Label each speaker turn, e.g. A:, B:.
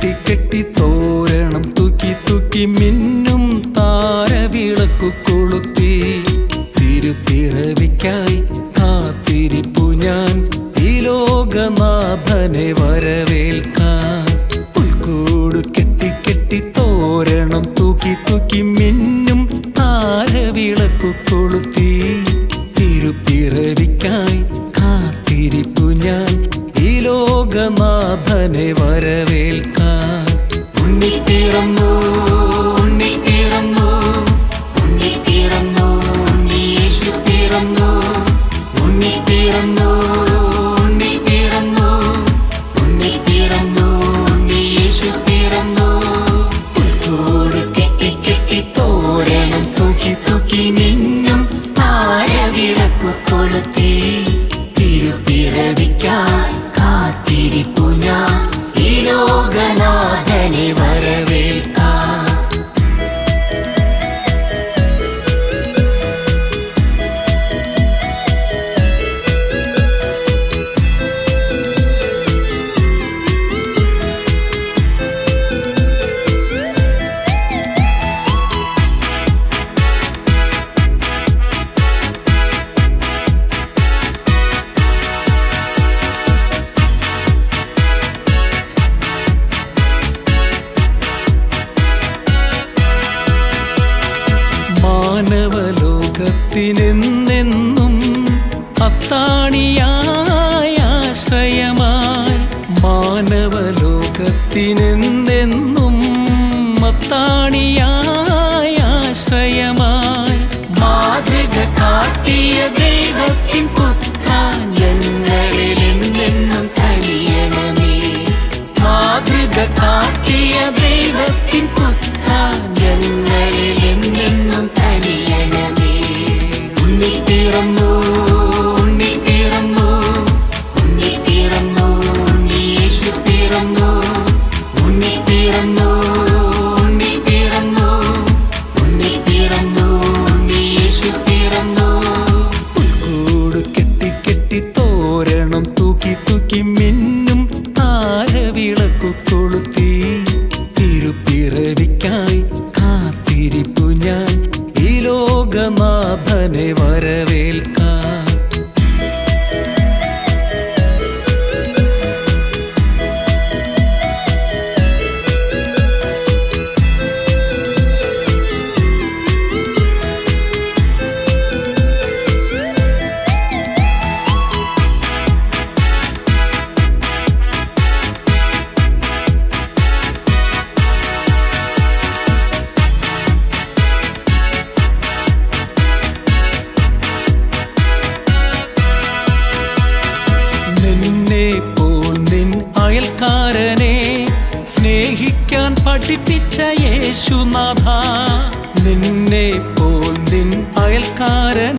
A: കെട്ടി കെട്ടി തോരണം തൂക്കി തൂക്കി മിന്നും താരവിളക്കു കൊളുത്തി തിരുപ്പിറവിക്കായി കാത്തിരിപ്പു ഞാൻ ഈ ലോകനാഥനെ വരവേൽക്കാൻ. പുൽക്കൂട് കെട്ടി കെട്ടി തോരണം തൂക്കി തൂക്കി മിന്നും താരവിളക്കു കൊളുത്തി തിരുപ്പിറവിക്കായി കാത്തിരിപ്പു ഞാൻ ഈ ലോകനാഥനെ വരവേൽക്കാൻ. ഉണ്ണി പിറന്നു ഉണ്ണി പിറന്നു ഉണ്ണി പിറന്നു ഉണ്ണി യേശു പിറന്നു ഉണ്ണി പിറന്നു ഉണ്ണി പിറന്നു ഉണ്ണി പിറന്നു ഉണ്ണി യേശു പിറന്നു. പുൽക്കൂട് കെട്ടി കെട്ടി തോരണം തൂക്കി തൂക്കി മിന്നും താരവിളക്കു കൊളുത്തി തിരുപ്പിറവിക്കായി കാത്തിരിപ്പു ഞാൻ ഈ ലോകനാഥനെ വരവേൽക്കാൻ. മാനവലോകത്തിനെന്നെന്നും അത്താണിയായ ആശ്രയമായി മാനവലോകത്തിനെന്നെന്നും അത്താണിയായ ആശ്രയമായി മാതൃക കാട്ടിയ ദൈവത്തിൻ പുത്ര ഞങ്ങളിലെന്നെന്നും കനിയണമേ. മാതൃക കാട്ടിയ ദൈവത്തിൻ പുത്ര ഞങ്ങളിലെന്നെന്നും കനിയണമേ. ഉണ്ണി പിറന്നു ഉണ്ണി പിറന്നു ഉണ്ണി പിറന്നു ഉണ്ണി യേശു പിറന്നു ഉണ്ണി പിറന്നു ഉണ്ണി പിറന്നു ഉണ്ണി പിറന്നു ഉണ്ണി യേശു പിറന്നു. പുൽക്കൂട് കെട്ടി കെട്ടി തോരണം തൂക്കി തൂക്കി മിന്നും താരവിളക്കു കൊളുത്തി തിരുപ്പിറവിക്കായി കാത്തിരിപ്പു ഞാൻ ഈ ലോകനാഥനെ വരവേൽക്കാൻ. അയൽക്കാരനെ സ്നേഹിക്കാൻ പഠിപ്പിച്ച യേശുനാഥ നിന്നെ പോൽ നിൻ അയൽക്കാരൻ